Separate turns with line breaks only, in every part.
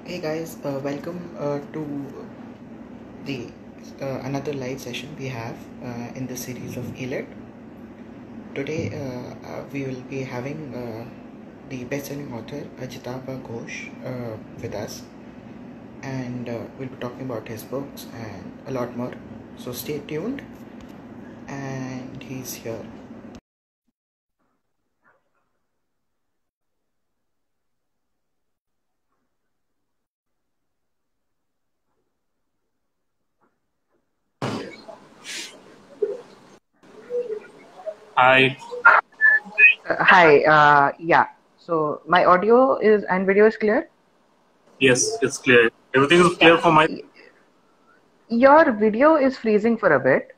Hey guys, welcome to the another live session we have in the series of ELIT. Today we will be having the best-selling author Ajitaba Ghosh with us, and we'll be talking about his books and a lot more. So stay tuned, and he's here.
Hi.
Hi. Yeah. So my audio is and video is clear?
Yes, it's clear. Everything is
Yeah.
clear for my.
Your video is freezing for a bit.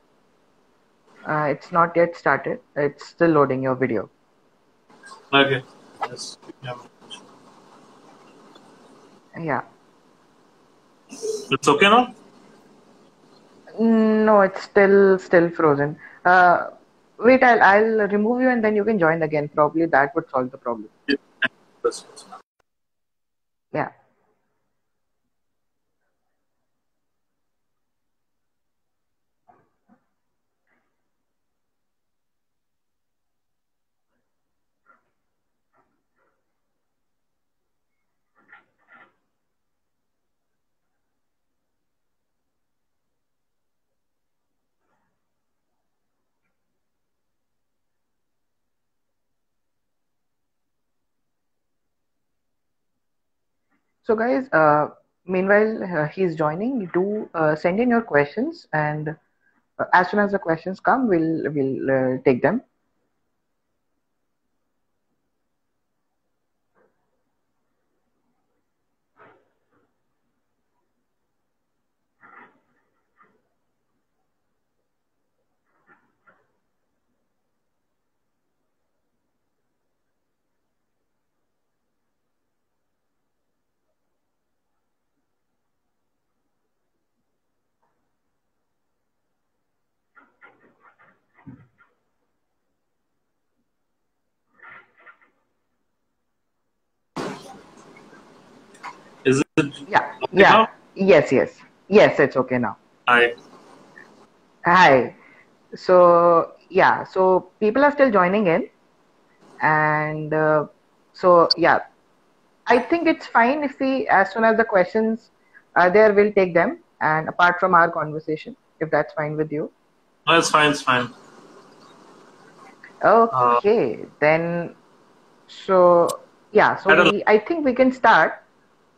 It's not yet started. It's still loading your video.
Okay. Yes. Yeah.
Yeah.
It's okay now?
No, it's still frozen. Wait, I'll remove you and then you can join again. Probably that would solve the problem.
Yes.
Yeah. So guys, meanwhile he's joining, do send in your questions, and as soon as the questions come, we'll take them.
Is it
Yeah.
okay
Yeah.
now?
Yes, it's okay now.
Hi.
Hi. So yeah, so people are still joining in, and so yeah, I think it's fine if we, as soon as the questions are there, we'll take them. And apart from our conversation, if that's fine with you.
No, it's fine. It's fine.
Okay, then so yeah, so
At a
I think we can start.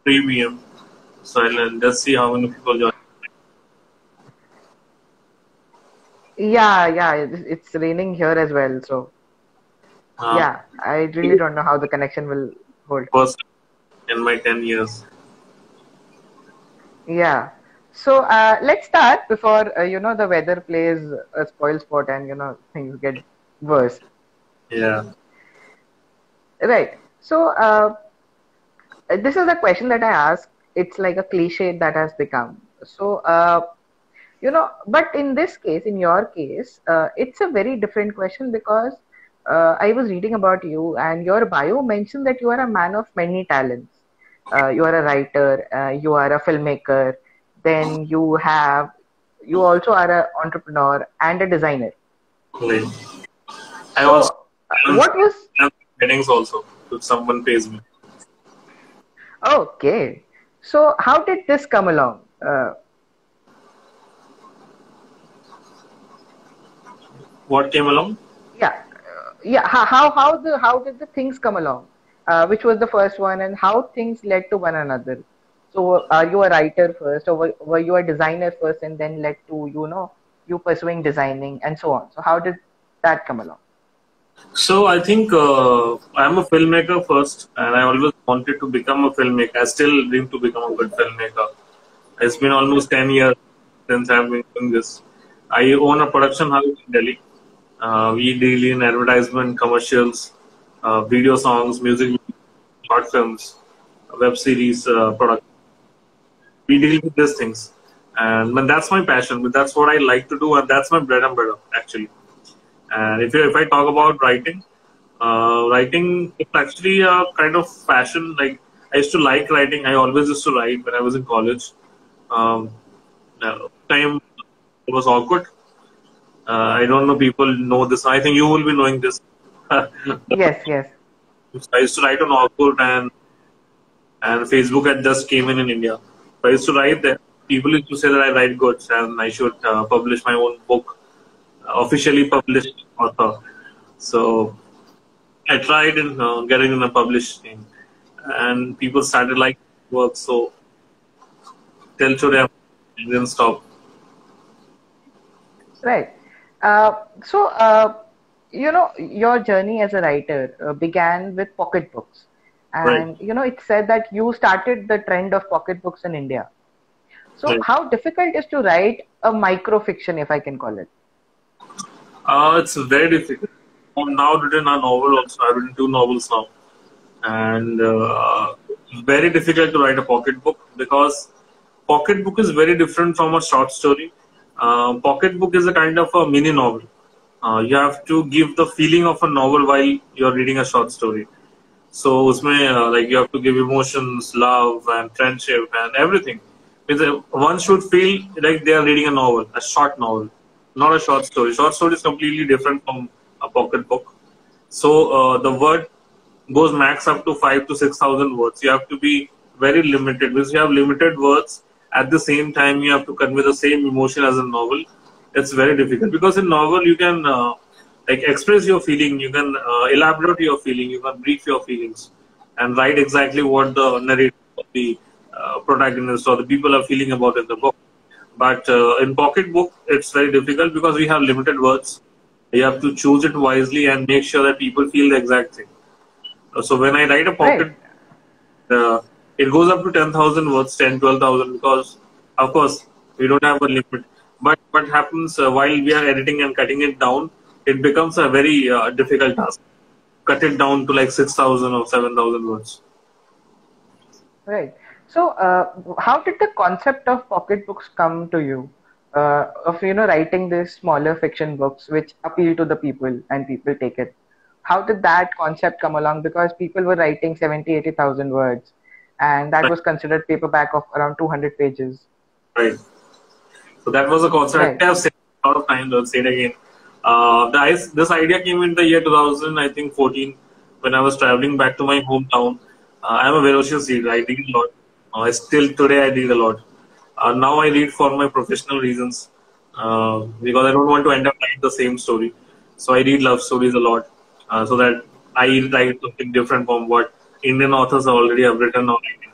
premium. So let's see how many people join.
Yeah, it's raining here as well. So
Uh,
yeah, I really don't know how the connection will hold.
First in my 10 years.
Yeah. So let's start before the weather plays a spoil sport and things get worse.
Yeah.
Right. So this is a question that I ask. It's like a cliche that has become. So but in this case, in your case, it's a very different question because I was reading about you and your bio mentioned that you are a man of many talents. You are a writer, you are a filmmaker, then you also are an entrepreneur and a designer.
Like, I also
So, what was
weddings also if someone pays me.
okay? So, how did this come along?
What came along?
Yeah, yeah. How did the things come along? Which was the first one, and how things led to one another? So, are you a writer first, or were you a designer first, and then led to you pursuing designing and so on? So, how did that come along?
So I think I'm a filmmaker first, and I always wanted to become a filmmaker. I still dream to become a good filmmaker. It's been almost 10 years since I've been doing this. I own a production house in Delhi. We deal in advertisement, commercials, video songs, music, short films, web series production. We deal with these things, and but that's my passion. But that's what I like to do, and that's my bread and butter actually. And if I talk about writing, writing is actually a kind of passion. Like I used to like writing. I always used to write when I was in college. Um, Time it was awkward. I don't know people know this. I think you will be knowing this.
Yes, yes.
I used to write on Awkward, and Facebook had just came in India. So I used to write there. People used to say that I write good and I should publish my own book, officially published author. So I tried in getting in a publishing, and people started liking work. So till today, I didn't stop.
Right. So, your journey as a writer began with pocketbooks.
Right.
And, it said that you started the trend of pocketbooks in India. So,
Right.
how difficult is to write a microfiction, if I can call it?
It's very difficult. I'm now written a novel also. I've written 2 novels now. And very difficult to write a pocketbook because pocketbook is very different from a short story. Pocketbook is a kind of a mini novel. You have to give the feeling of a novel while you're reading a short story. So usme, like you have to give emotions, love and friendship and everything. One should feel like they are reading a novel, a short novel, not a short story. Short story is completely different from a pocketbook. So the word goes max up to 5 to 6,000 words. You have to be very limited because you have limited words. At the same time, you have to convey the same emotion as a novel. It's very difficult because in novel you can like express your feeling, you can elaborate your feeling, you can brief your feelings, and write exactly what the narrator, the protagonist, or the people are feeling about in the book. But in pocketbook, it's very difficult because we have limited words. You have to choose it wisely and make sure that people feel the exact thing. So when I write a
Right.
pocket, it goes up to 10,000 words, 10, 12,000, because of course we don't have a limit. But what happens while we are editing and cutting it down, it becomes a very difficult task. Cut it down to like 6,000 or 7,000 words.
Right. So, how did the concept of pocketbooks come to you? Of writing these smaller fiction books which appeal to the people and people take it. How did that concept come along? Because people were writing 70, 80,000 words, and that
Right.
was considered paperback of around 200 pages.
Right. So that was a concept.
Right.
I have said a lot of times. I'll say it again. This idea came in the year 2000, I think 14, when I was traveling back to my hometown. I'm a ferocious reader. I read a lot. Still today, I read a lot. Now I read for my professional reasons because I don't want to end up writing the same story. So I read love stories a lot so that I write something different from what Indian authors already have written or writing.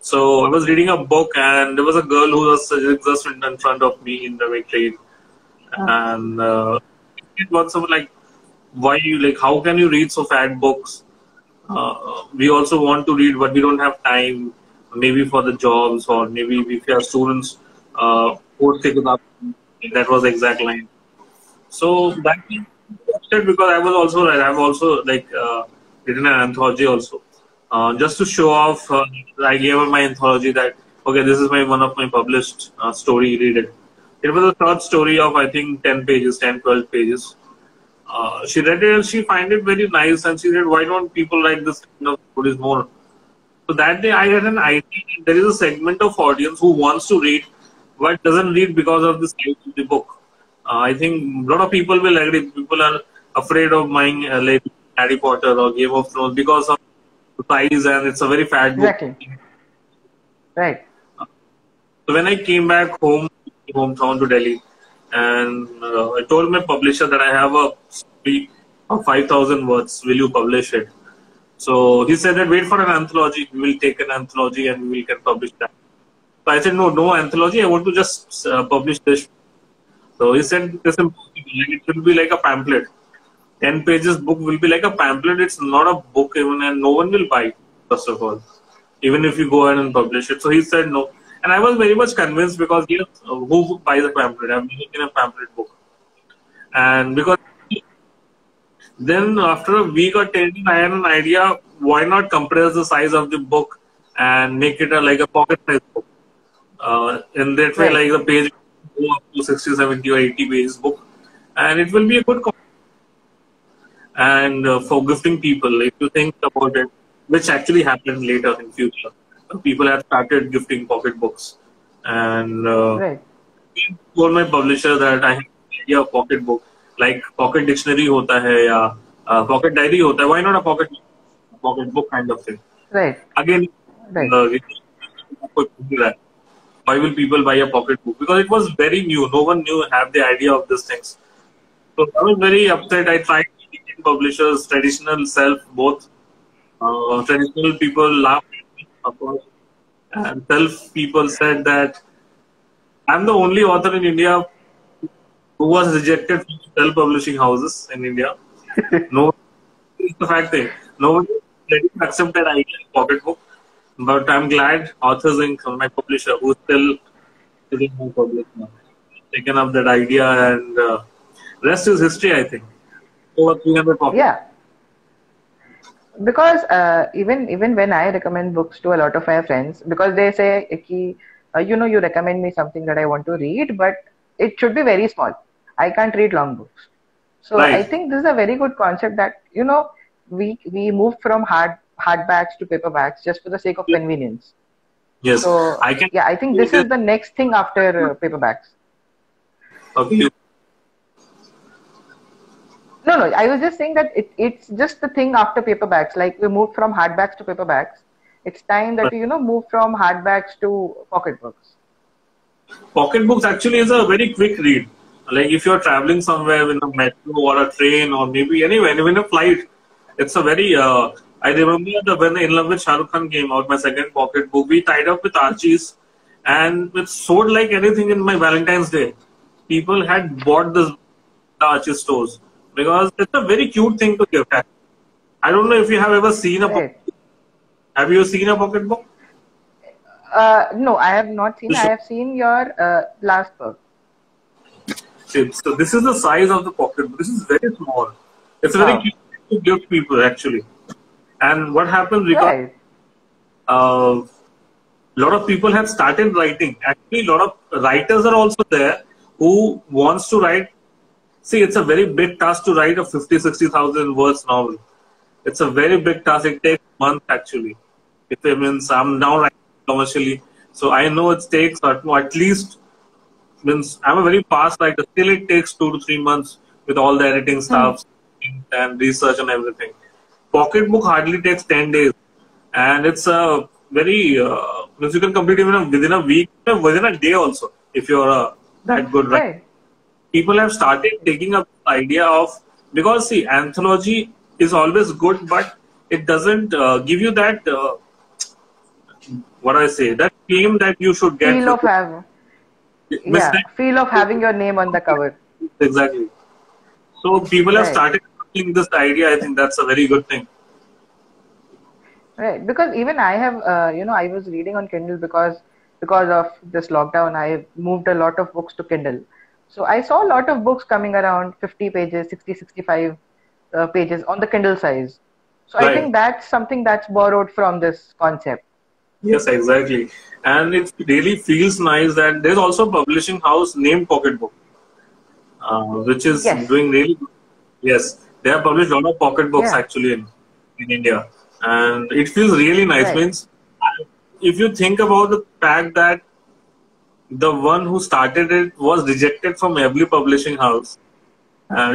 So I was reading a book, and there was a girl who was just in front of me in the train, and it was something like, "Why you like? How can you read so fat books? We also want to read, but we don't have time. Maybe for the jobs, or maybe if you are students, post that was the exact line. So that because I've also written an anthology also. Just to show off, I gave her my anthology that okay, this is my one of my published story. Read it. It was a short story of I think 10 pages, 10, 12 pages. She read it and she find it very nice, and she said, "Why don't people write this kind of stories more?" So that day I had an idea that there is a segment of audience who wants to read but doesn't read because of the size of the book. I think a lot of people will agree. People are afraid of buying like Harry Potter or Game of Thrones because of the size, and it's a very fat book.
Exactly. Right.
So when I came back hometown to Delhi, and I told my publisher that I have a story of 5,000 words. Will you publish it? So he said that wait for an anthology. We will take an anthology and we can publish that. So I said no anthology. I want to just publish this. So he said this impossible. It will be like a pamphlet. 10 pages book will be like a pamphlet. It's not a book even, and no one will buy it, first of all, even if you go ahead and publish it. So he said no. And I was very much convinced because who buys a pamphlet? I've been in a pamphlet book. And because then after a week or 10 days, I had an idea, why not compress the size of the book and make it like a pocket size book. In that way,
Right.
like the page will go up to 60, 70 or 80 pages book. And it will be a good and for gifting people, if you think about it, which actually happened later in future. People have started gifting pocketbooks, and
Right.
told my publisher that I have an idea of pocketbook, like pocket dictionary hota hai ya pocket diary hota hai. Why not a pocket book kind of thing?
Right.
Again,
Right.
why will people buy a pocket book? Because it was very new. No one knew have the idea of these things. So I was very upset. I tried Indian publishers, traditional self, both. Traditional people laughed at me, of course, and self people said that I'm the only author in India who was rejected from self-publishing houses in India. No, it's the fact thing. Nobody ready to accept that idea in pocketbook. But I'm glad Authors Inc., my publisher, who still is in my public now, taken up that idea, and rest is history, I think. Over 300 copies.
Yeah. Because even when I recommend books to a lot of my friends, because they say, ki, you recommend me something that I want to read, but it should be very small. I can't read long books. So
Right.
I think this is a very good concept that, we moved from hardbacks to paperbacks just for the sake of convenience.
Yes,
So
I can.
yeah, I think this is the next thing after paperbacks.
Okay.
No, I was just saying that it's just the thing after paperbacks. Like we moved from hardbacks to paperbacks. It's time that we, move from hardbacks to pocketbooks.
Pocket books actually is a very quick read. Like if you're traveling somewhere in a metro or a train or maybe anywhere, even a flight, it's a very. I remember when In Love with Shah Rukh Khan came out, my second pocket book, we tied up with Archie's, and it sold like anything in my Valentine's Day. People had bought this Archie's stores because it's a very cute thing to give. I don't know if you have ever seen a.
Right.
Have you seen a pocket book?
No, I have not seen. I have seen your last book.
So this is the size of the pocket book. This is very small. It's a very
Wow.
cute thing to give people actually. And what happens because
Right.
a lot of people have started writing. Actually, a lot of writers are also there who wants to write. See, it's a very big task to write a 50, 60,000 words novel. It's a very big task. It takes months actually. If it means I'm now writing commercially, so I know it takes at least means I'm a very fast writer. Still, it takes 2 to 3 months with all the editing stuff and research and everything. Pocket book hardly takes 10 days, and it's a very means you can complete even within a week, within a day also if you're that good writer.
Right.
People have started taking up the idea of because see anthology is always good, but it doesn't give you that what do I say that fame that you should get.
Feel of having your name on the cover.
Exactly. So people have
Right.
started taking this idea. I think that's a very good thing.
Right, because even I have, I was reading on Kindle because of this lockdown. I moved a lot of books to Kindle. So I saw a lot of books coming around 50 pages, 60, 65 pages on the Kindle size. So I
Right.
think that's something that's borrowed from this concept.
Yes, exactly. And it really feels nice that there's also a publishing house named Pocketbook, which is
Yes.
doing really good. Yes, they have published a lot of pocket books
Yeah.
actually in India. And it feels really nice.
Right.
Means, if you think about the fact that the one who started it was rejected from every publishing house,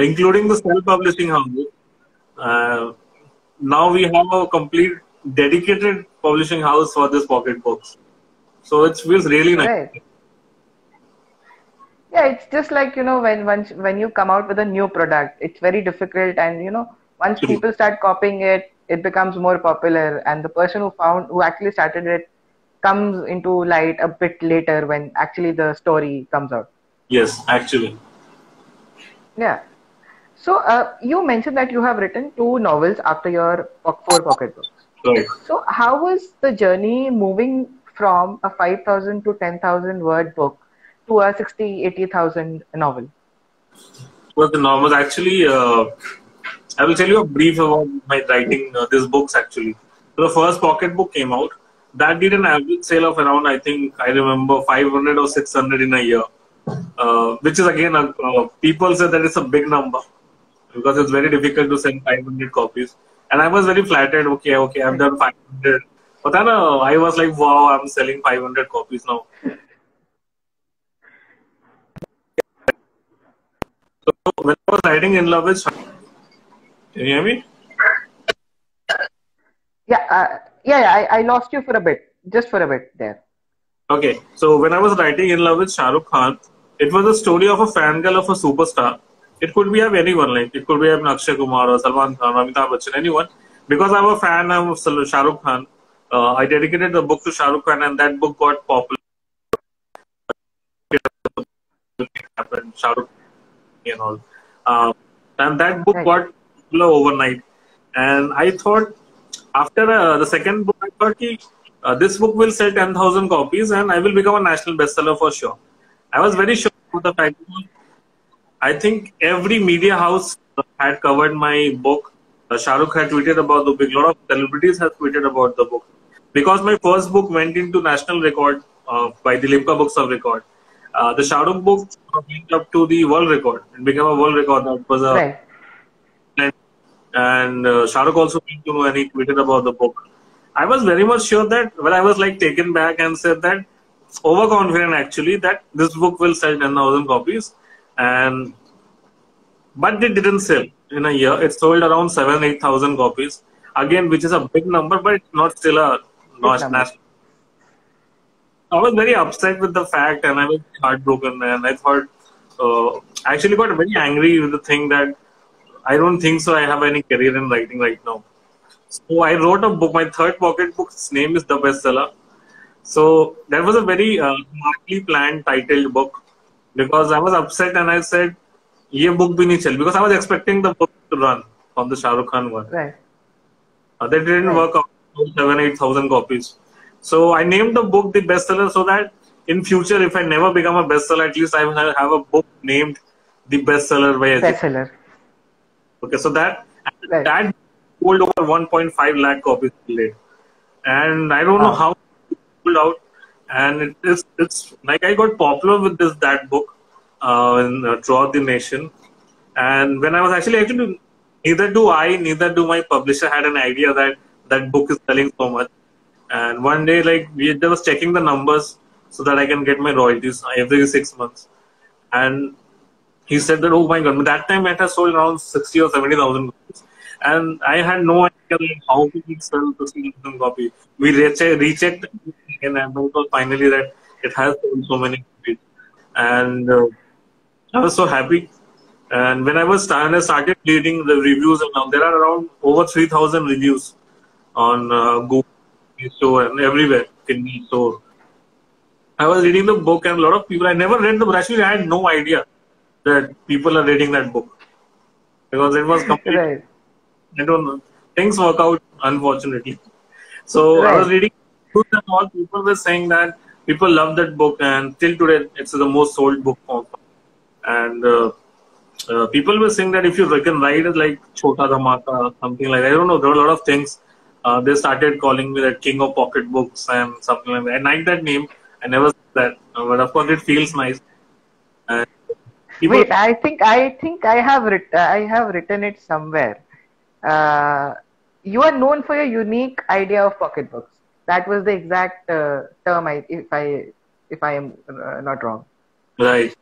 including the self-publishing houses. Now we have a complete dedicated publishing house for this pocket books. So it feels really nice.
Right. Yeah, it's just like, when you come out with a new product, it's very difficult, and once
True.
people start copying it, it becomes more popular, and the person who actually started it comes into light a bit later when actually the story comes out.
Yes, actually.
Yeah. So you mentioned that you have written 2 novels after your 4 pocket books.
Right.
So how was the journey moving from a 5,000 to 10,000 word book to a 60, 80,000 novel?
Well, the novels actually, I will tell you a brief about my writing these books actually. So the first pocket book came out. That did an average sale of around, I think, I remember 500 or 600 in a year. Which is again, people say that it's a big number because it's very difficult to sell 500 copies. And I was very flattered. Okay, I've done 500. But then I was like, wow, I'm selling 500 copies now. So when I was writing In Love with Shahrukh, can you hear me?
I lost you for a bit, just for a bit there.
Okay, so when I was writing In Love with Shah Rukh Khan, it was a story of a fangirl of a superstar. It could be of anyone, like it could be of Akshay Kumar or Salman Khan, Amitabh Bachchan, anyone. Because I'm a fan of Shah Rukh Khan, I dedicated the book to Shah Rukh Khan, and that book got popular. Happened, Shah Rukh and all. And that book
Right.
got popular overnight. And I thought, after the second book, I thought this book will sell 10,000 copies and I will become a national bestseller for sure. I was very sure about the fact that I think every media house had covered my book. Shah Rukh had tweeted about the book. A lot of celebrities have tweeted about the book. Because my first book went into national record by the Limca Books of Record. The Shah Rukh book went up to the world record. It became a world record. That was a
Right.
and Shah Rukh also came to know and he tweeted about the book. I was very much sure that, well, I was like taken back and said that, overconfident actually, that this book will sell 10,000 copies. But it didn't sell in a year. It sold around 8,000 copies. Again, which is a big number, but it's not still a
Big number.
national. I was very upset with the fact and I was heartbroken and I thought, I actually got very angry with the thing that I don't think so I have any career in writing right now. So I wrote a book, my third pocket book, its name is The Bestseller. So that was a very smartly planned titled book because I was upset and I said, ye book bhi nahi chal, because I was expecting the book to run on the Shah Rukh Khan one.
Right.
That didn't
Right.
work out, 8,000 copies. So I named the book The Bestseller so that in future, if I never become a bestseller, at least I will have a book named The Bestseller by Ajit.
Bestseller.
Okay, so that
Right.
that sold over 1.5 lakh copies till date. And I don't know
Wow.
how it sold out. And it's like I got popular with that book throughout the nation. And when I was actually neither do my publisher had an idea that that book is selling so much. And one day, like we was checking the numbers so that I can get my royalties every 6 months. And he said that, oh my god, but that time it has sold around 60 or 70,000 copies. And I had no idea like, how could it sell 60,000 copies. We rechecked and it was finally that it has sold so many copies. And I was so happy. And when I started reading the reviews, and now there are around over 3,000 reviews on Google Store and everywhere. So I was reading the book, and a lot of people, I never read the book. Actually, I had no idea that people are reading that book because it was complete.
Right.
I don't know. Things work out, unfortunately. So I was
Right.
reading reviews and all people were saying that people love that book, and till today, it's the most sold book. And people were saying that if you can write it like Chota Dhamaka, something like that. I don't know. There were a lot of things. They started calling me the king of pocket books and something like that. I like that name. I never said that, but of course it feels nice. And people,
Wait, I think I have written it somewhere. You are known for your unique idea of pocketbooks. That was the exact term. If I am not wrong.
right.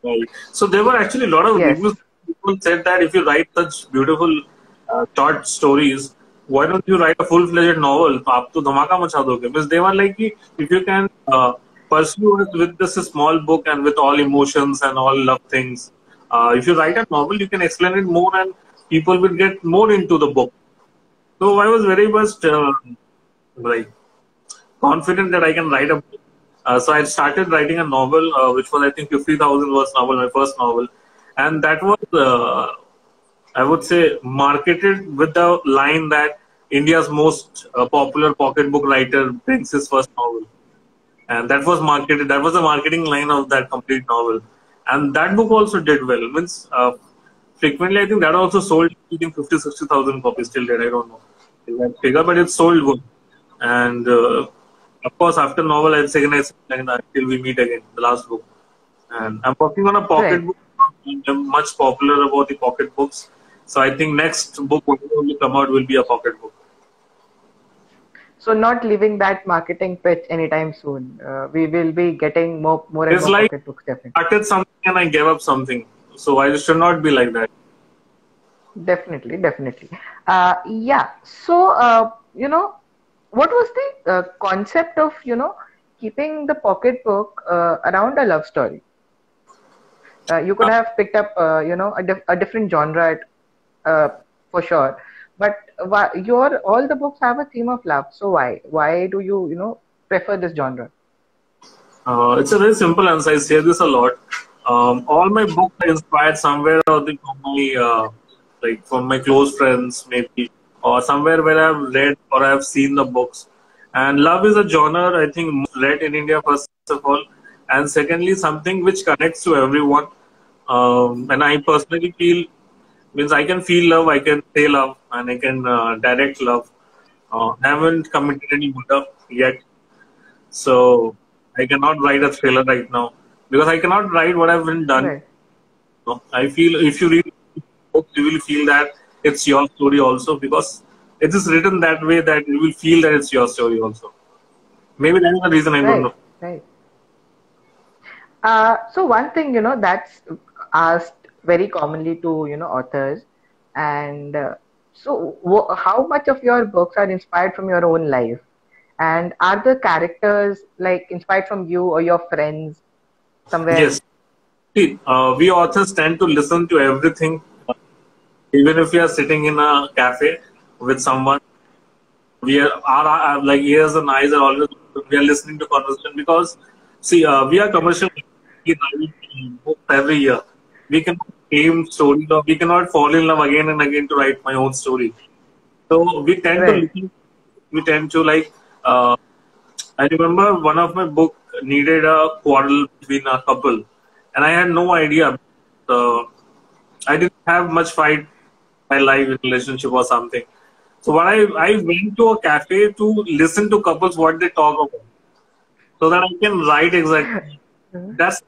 So there were actually a lot of
Yes.
reviews. People said that if you write such beautiful short stories, why don't you write a full-fledged novel? आप तो धमाका मचा दोगे. Because they were like, कि if you can pursue it with this small book and with all emotions and all love things, if you write a novel, you can explain it more and people will get more into the book. So I was very much like confident that I can write a book. So I started writing a novel, which was I think 50,000 words novel, my first novel, and that was I would say marketed with the line that India's most popular pocketbook writer brings his first novel, and that was marketed. That was the marketing line of that complete novel, and that book also did well. Means frequently, I think that also sold I think 50,000-60,000 copies till date. I don't know that figure, but it sold good. And of course, after novel, I'd say until we meet again, the last book. And I'm working on a pocket
Right.
book. I'm much popular about the pocket books. So I think next book will come out will be a pocket book.
So not leaving that marketing pitch anytime soon. We will be getting more and
It's
more
like
pocketbooks definitely.
started something and I gave up something. So I should not be like that.
Definitely, definitely. Yeah. So, what was the concept of, keeping the pocketbook around a love story? You could have picked up, a different genre, uh, for sure. But your all the books have a theme of love. So why? Why do you, prefer this genre?
It's a very simple answer. I say this a lot. All my books are inspired somewhere or the from my like from my close friends, maybe, or somewhere where I've read or I've seen the books. And love is a genre I think most read in India first of all, and secondly something which connects to everyone. And I personally feel means I can feel love, I can say love, and I can direct love. I haven't committed any murder yet, so I cannot write a thriller right now because I cannot write what I've been done.
Right.
I feel if you read books, you will feel that it's your story also because it is written that way that you will feel that it's your story also. Maybe that is the reason I don't
Right.
know.
Right. So one thing, that's asked very commonly to, authors, and so how much of your books are inspired from your own life? And are the characters like inspired from you or your friends somewhere?
Yes, see, we authors tend to listen to everything, even if we are sitting in a cafe with someone. We are our like ears and eyes are always we are listening to conversation because see we are commercial. We write books every year. We cannot aim stories or we cannot fall in love again and again to write my own story. So we tend to
Right.
listen. We tend to like. I remember one of my book needed a quarrel between a couple, and I had no idea. Uh, I didn't have much fight in my life in relationship or something. So when I went to a cafe to listen to couples what they talk about, so that I can write exactly. That's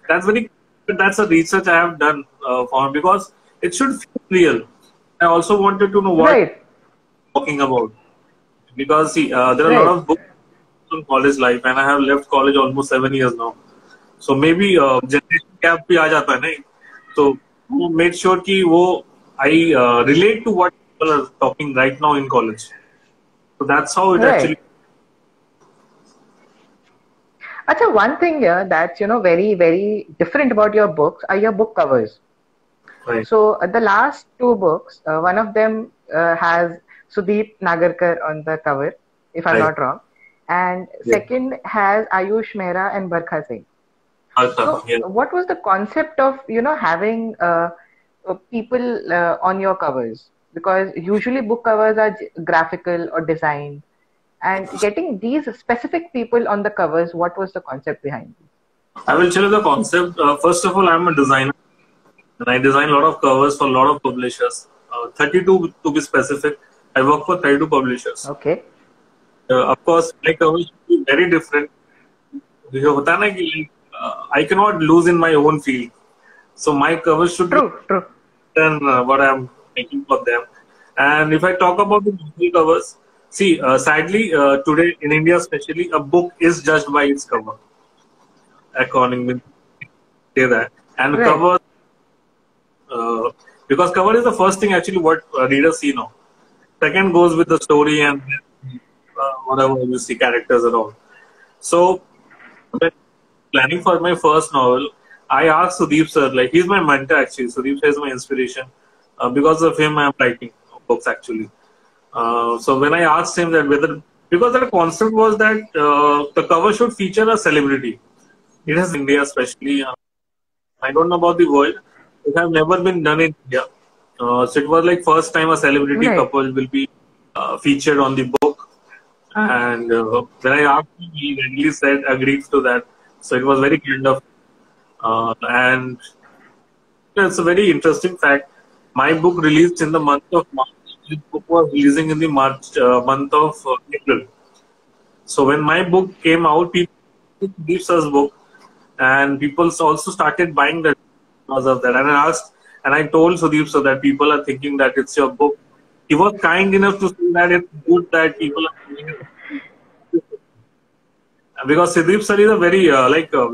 that's very that's a research I have done for because it should feel real. I also wanted to know what
Right.
talking about because see there are a lot
Right.
of books on college life and I have left college almost 7 years now. So maybe generation gap भी आ जाता है नहीं तो वो made sure कि वो I relate to what people are talking right now in college. So that's how it actually.
Right. Acha, one thing here that's very very different about your books are your book covers.
Right.
So the last two books, one of them has Sudeep Nagarkar on the cover, if I'm
Right.
not wrong, and
Yeah.
second has Ayush Mehra and Barkha Singh. So
Yeah.
what was the concept of having people on your covers? Because usually book covers are graphical or designed, and getting these specific people on the covers, what was the concept behind it?
I will tell you the concept. First of all, I'm a designer and I design a lot of covers for a lot of publishers. 32 to be specific. I work for 32 publishers.
Okay.
Of course, my covers should be very different. ये होता है ना कि I cannot lose in my own field. So my covers should be
True.
than what I'm making for them. And if I talk about the novel covers, see, sadly, today in India especially, a book is judged by its cover. According to say that. And
Right.
cover, because cover is the first thing actually what readers see now. Second goes with the story and whatever you see characters and all. So when planning for my first novel, I asked Sudeep sir, like he's my mentor actually. Sudeep sir is my inspiration. Because of him, I'm writing books actually. So when I asked him that whether, because the concept was that the cover should feature a celebrity. It is India especially. I don't know about the world. It has never been done in India. So it was like first time a celebrity
Right.
couple will be featured on the book. And when I asked him, he readily said, agreed to that. So it was very kind of, and it's a very interesting fact. My book released in the month of March. This book was releasing in the month of April. So when my book came out, people gave us book, and people also started buying that because of that. And I asked, and I told Sudeep so that people are thinking that it's your book. he was kind enough to say that it's good that people are doing it. Because Siddip sir is a very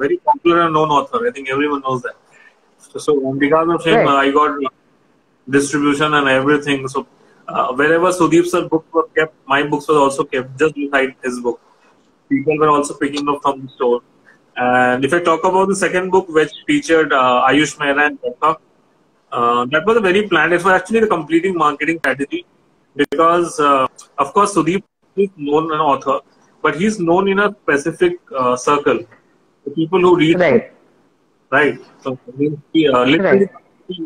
very popular and known author. I think everyone knows that. So because of him,
Right.
I got distribution and everything. So wherever Sudeep sir book was kept, my books were also kept just beside his book. People were also picking up from the store. And if I talk about the second book, which featured Ayush Mehra and Katha, that was a very planned. It was actually the completing marketing strategy because, of course, Sudeep is known an author, but he's known in a specific circle. The people who read,
Right.
right? So he literally
Right.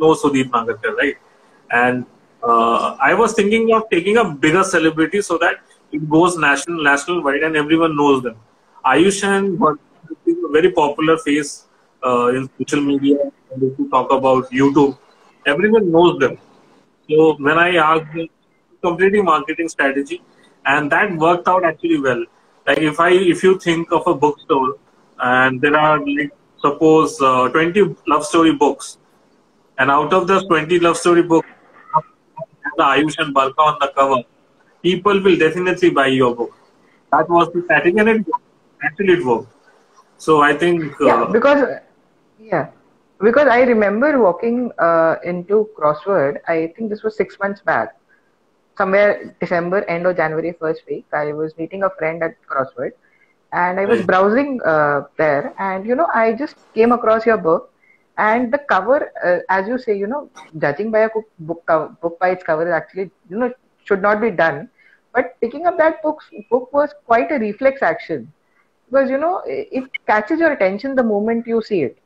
knows Sudeep Nagarkar, right? And I was thinking of taking a bigger celebrity so that it goes national wide and everyone knows them. Ayush and Bhatt is a very popular face in social media. And if you talk about YouTube, everyone knows them. So when I asked them, completely marketing strategy, and that worked out actually well. Like if you think of a bookstore and there are like suppose 20 love story books, and out of those 20 love story books, the Ayush and Barka on the cover, people will definitely buy your book. That was the setting, and it worked. Actually it worked. So I think
Yeah, because I remember walking into Crossword. I think this was 6 months back, somewhere December end or January first week. I was meeting a friend at Crossword, and I was
right,
browsing there, and I just came across your book, and the cover, as you say, judging by a book by its cover is actually should not be done, but picking up that book was quite a reflex action because it catches your attention the moment you see it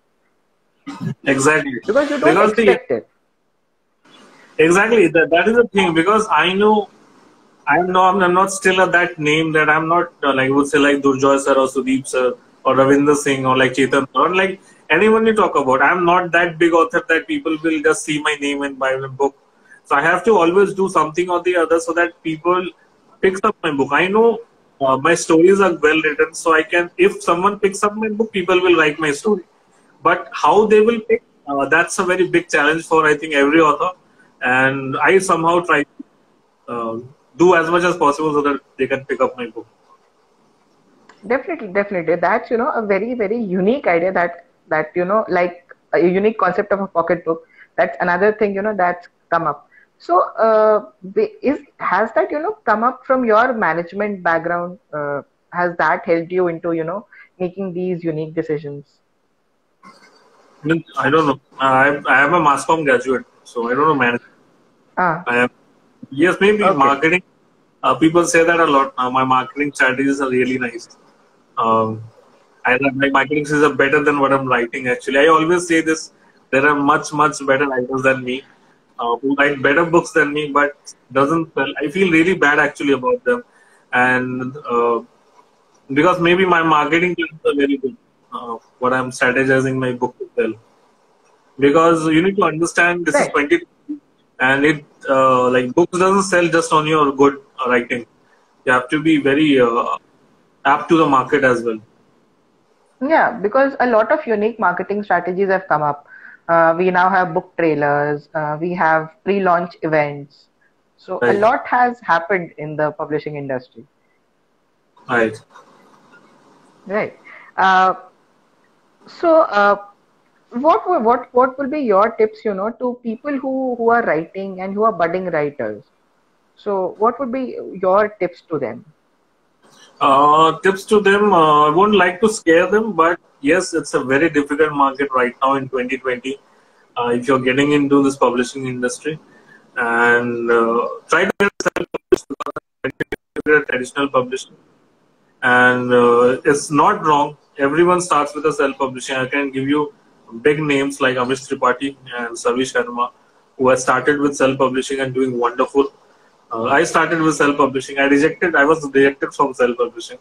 exactly.
because you don't
Because the
expect it.
exactly that is the thing. Because I'm not still at that name that I'm not like would say like Durjoy sir or Sudeep sir or Ravinder Singh or like Chetan or like anyone you talk about. I'm not that big author that people will just see my name and buy my book. So I have to always do something or the other so that people picks up my book. I know my stories are well written, so I can if someone picks up my book, people will like my story. But how they will pick, that's a very big challenge for I think every author. And I somehow try to do as much as possible so that they can pick up my book.
Definitely. That's a very very unique idea that like a unique concept of a pocketbook. That's another thing that's come up. So has that come up from your management background? Has that helped you into making these unique decisions?
I don't know. I am a mass comm graduate, so I don't know management.
Ah,
I am yes, maybe
okay.
marketing. People say that a lot. My marketing strategies are really nice. Um, my marketing skills are better than what I'm writing. Actually, I always say this. There are much better writers than me who write better books than me, but doesn't sell. I feel really bad actually about them, and because maybe my marketing plans are very good. What I'm strategizing my book to sell. Because you need to understand this is
Right.
20, and it like books doesn't sell just on your good writing. You have to be very apt to the market as well.
Yeah, because a lot of unique marketing strategies have come up. We now have book trailers, we have pre-launch events. So a
Right.
lot has happened in the publishing industry,
Right.
right? Uh, so, what will be your tips, to people who are writing and who are budding writers? So, what would be your tips to them?
Tips to them. I wouldn't like to scare them, but yes, it's a very difficult market right now in 2020. If you're getting into this publishing industry, and try to get self-published because it's traditional publishing, and it's not wrong. Everyone starts with a self-publishing. I can give you big names like Amish Tripathi and Sarvi Sharma, who have started with self-publishing and doing wonderful. I started with self-publishing. I was rejected from self-publishing.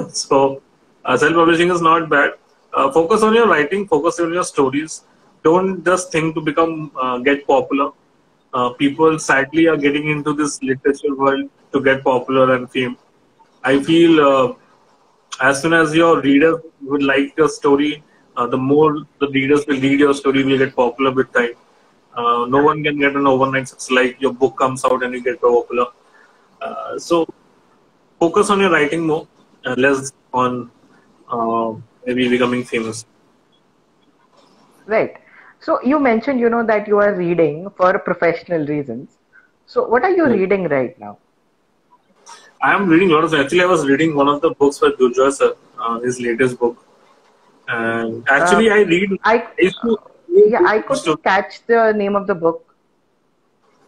So self-publishing is not bad. Focus on your writing. Focus on your stories. Don't just think to become get popular. People sadly are getting into this literature world to get popular and fame. I feel as soon as your readers would like your story, the more the readers will read your story, will get popular with time. No one can get an overnight success like your book comes out and you get popular. So focus on your writing more, less on maybe becoming famous.
Right. So you mentioned, that you are reading for professional reasons. So what are you reading right now?
I am reading a lot of. Actually, I was reading one of the books by Durjoy sir, his latest book. And actually, I read.
I couldn't catch the name of the book.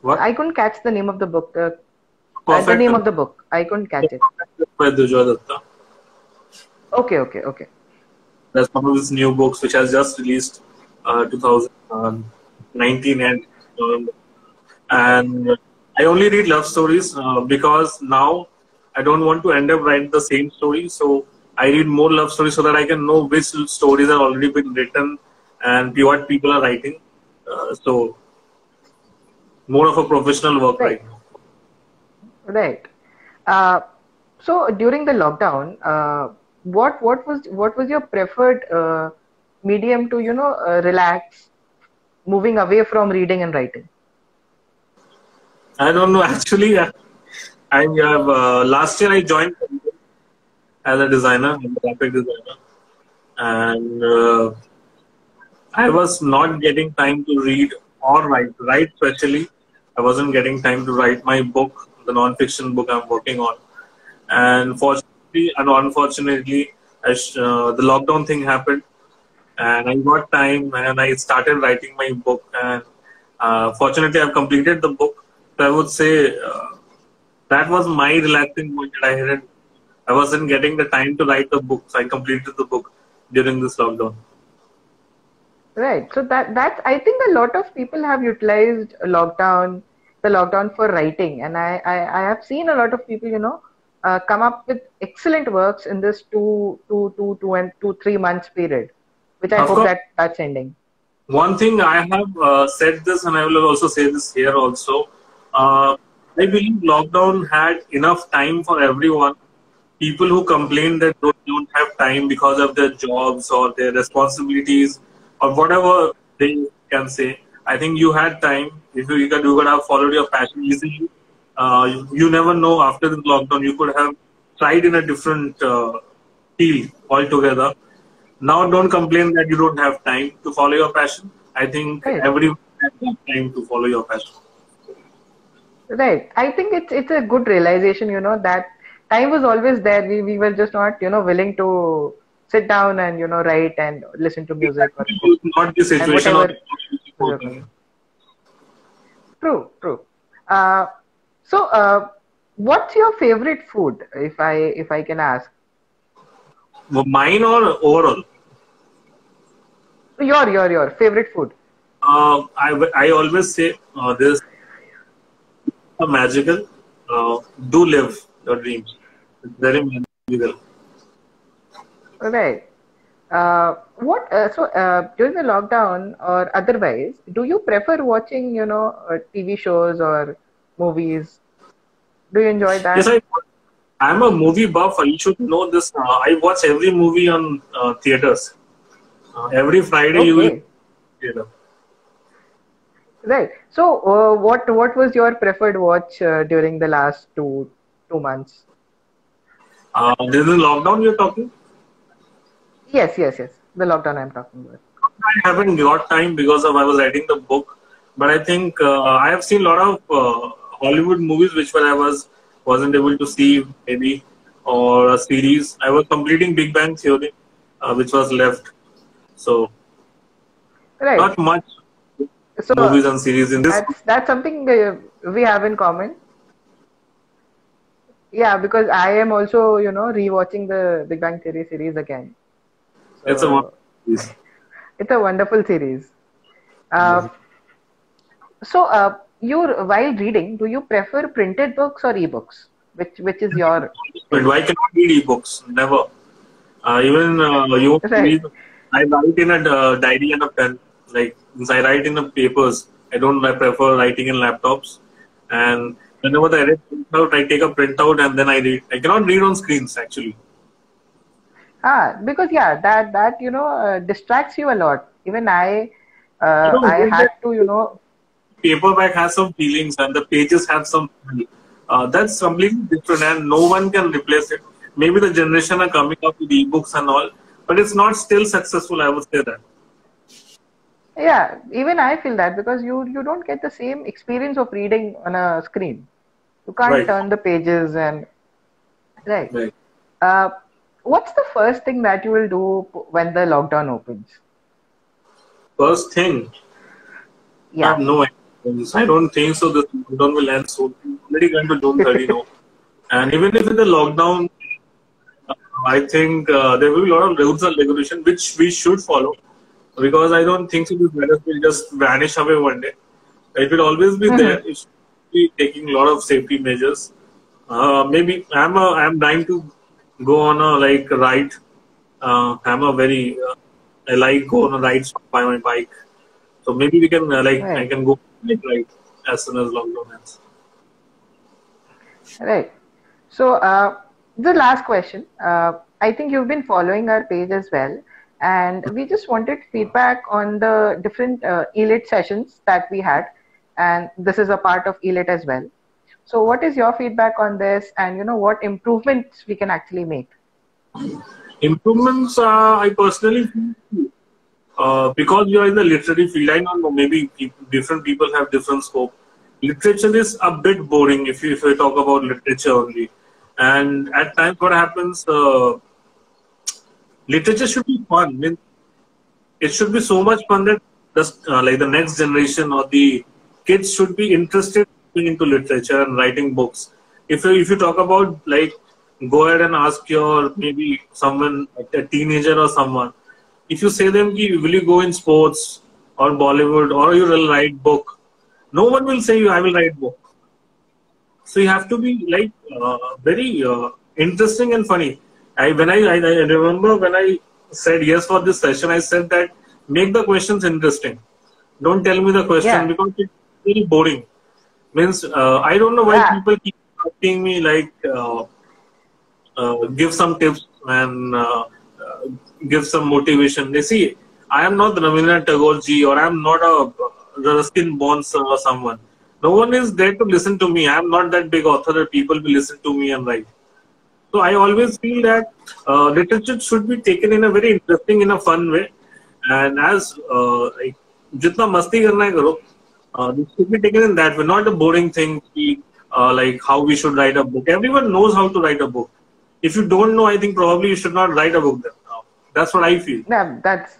What?
I couldn't catch the name of the book. The name of the book. I couldn't catch it.
By Durjoy Datta.
Okay.
That's one of his new books, which has just released 2019 and I only read love stories because now I don't want to end up writing the same story. So I read more love stories so that I can know which stories have already been written and what people are writing. So more of a professional work right now.
Right. So during the lockdown, what was your preferred medium to relax, moving away from reading and writing?
I don't know. Actually, I have last year I joined as a designer, a graphic designer, and I was not getting time to read or write. Write especially, I wasn't getting time to write my book, the non-fiction book I'm working on. And fortunately and unfortunately, the lockdown thing happened, and I got time and I started writing my book. And fortunately, I've completed the book. So I would say that was my relaxing point. I wasn't getting the time to write the book, so I completed the book during this lockdown.
Right. So that's I think a lot of people have utilized the lockdown for writing, and I have seen a lot of people come up with excellent works in this 3 months period, which I hope that's ending.
One thing I have said this, and I will also say this here also. I believe lockdown had enough time for everyone. People who complain that they don't have time because of their jobs or their responsibilities or whatever they can say. I think you had time. If you could have followed your passion easily. You never know after the lockdown. You could have tried in a different field altogether. Now, don't complain that you don't have time to follow your passion. I think everyone has time to follow your passion.
Right. I think it's a good realization, that time was always there. We were just not, willing to sit down and, write and listen to music.
Not the situation.
True. So, what's your favorite food, if I can ask?
Mine or overall?
Your favorite food.
I always say this: magical. Do live your dreams. It's very magical.
Right. So during the lockdown or otherwise, do you prefer watching, TV shows or movies? Do you enjoy that?
Yes, I'm a movie buff. You should know this. I watch every movie on theaters. Every Friday you will theater.
Right. So, what was your preferred watch during the last two months?
This is lockdown you're talking?
Yes. The lockdown I'm talking about.
I haven't got time because I was writing the book, but I think I have seen a lot of Hollywood movies which I wasn't able to see maybe, or a series. I was completing Big Bang Theory, which was left. So, not much movies and series in this.
That's something we have in common. Yeah, because I am also, rewatching the Big Bang Theory series again. So, it's a wonderful series. So, while reading, do you prefer printed books or ebooks? Which is your?
I cannot read ebooks. Never. Even you read. I write in a diary and a pen. Like I write in the papers. I prefer writing in laptops. And whenever I take a printout and then I read. I cannot read on screens actually.
Because that distracts you a lot. Even I had to
paperback has some feelings and the pages have some. That's completely different, and no one can replace it. Maybe the generation are coming up with ebooks and all, but it's not still successful. I would say that.
Yeah, even I feel that because you don't get the same experience of reading on a screen. You can't
Right.
turn the pages and right.
Right.
Uh, what's the first thing that you will do when the lockdown opens?
First thing, I have
Yeah.
no idea. I don't think so. This lockdown will end soon. Already going to June 30 now. And even if in the lockdown, I think there will be a lot of rules and regulation which we should follow, because I don't think so this virus will just vanish away one day. It will always be there. It should be taking a lot of safety measures. Maybe I'm dying to go on a like ride. I'm a very I like go on a ride by my bike. So maybe we can I
Right.
can go like right as soon as lockdown ends.
Right. So, the last question. I think you've been following our page as well, and we just wanted feedback on the different ELIT sessions that we had, and this is a part of ELIT as well. So, what is your feedback on this, and what improvements we can actually make?
Improvements, I personally feel, because you are in the literary field, I don't know, maybe different people have different scope. Literature is a bit boring if you talk about literature only. And at times what happens, literature should be fun. I mean, it should be so much fun that like the next generation or the kids should be interested into literature and writing books. If you talk about like go ahead and ask your maybe someone a teenager or someone, if you say them ki, will you go in sports or Bollywood or you will write book, no one will say you I will write book. So you have to be like very interesting and funny. I remember when I said yes for this session, I said that make the questions interesting. Don't tell me the question
Yeah.
because it's very boring. Means I don't know why
Yeah.
people keep asking me like give some tips and give some motivation. They see I am not Rabindranath Tagore ji or I am not a Ruskin Bonds or someone. No one is there to listen to me. I am not that big author that people will listen to me and write. So I always feel that literature should be taken in a very interesting, in a fun way. And as like, jitna masti karna hai karo, this should be taken in that way, not a boring thing like how we should write a book. Everyone knows how to write a book. If you don't know, I think probably you should not write a book then. That's what I feel.
Yeah, that's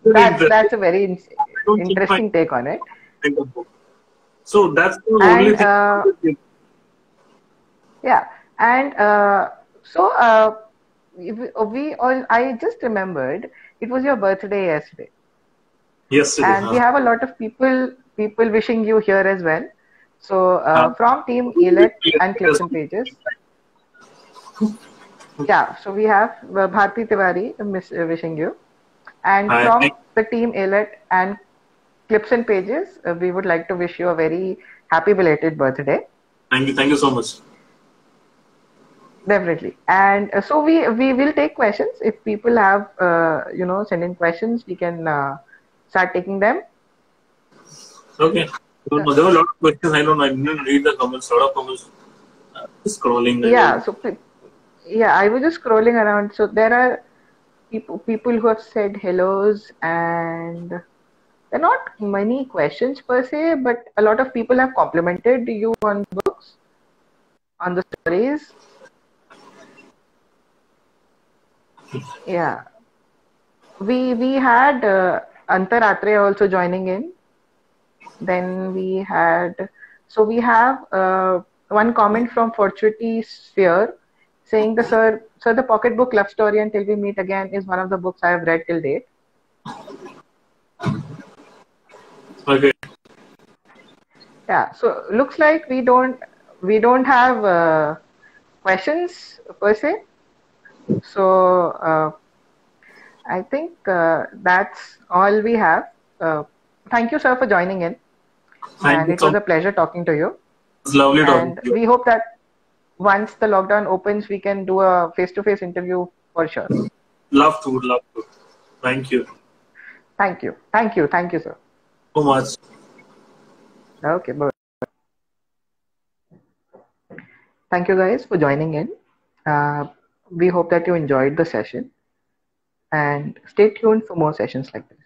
Very
that's
interesting.
that's a very
I don't think I
interesting take on it.
write a book. So that's the only
And
thing.
yeah, and so we all. I just remembered it was your birthday yesterday,
Yesterday.
and we have a lot of people wishing you here as well. So from Team ELIT and Clips and Pages, yeah. So we have Bharti Tiwari wishing you, and
Hi,
from
thank-
the Team ELIT and Clips and Pages, we would like to wish you a very happy belated birthday.
Thank you so much.
Definitely. And so we will take questions. If people have, send in questions, we can start taking them.
Okay. There were a lot of questions. I didn't read the comments. A lot of comments. Just scrolling.
Yeah. So, I was just scrolling around. So there are people who have said hellos, and there are not many questions per se, but a lot of people have complimented you on books, on the stories. Yeah. We had Antar Atre also joining in. Then we had, so we have one comment from Fortuity Sphere saying sir, the Pocketbook Love Story Until We Meet Again is one of the books I have read till date.
Okay.
Yeah. So looks like we don't have questions per se. So I think that's all we have. Thank you, sir, for joining in.
Thank you
It
so
was a
much.
pleasure talking to you.
It's lovely talking
And
to you.
we hope that once the lockdown opens, we can do a face-to-face interview for sure.
Love to. Thank you
Thank you, sir.
so much.
Okay, bye. Thank you guys for joining in. We hope that you enjoyed the session and stay tuned for more sessions like this.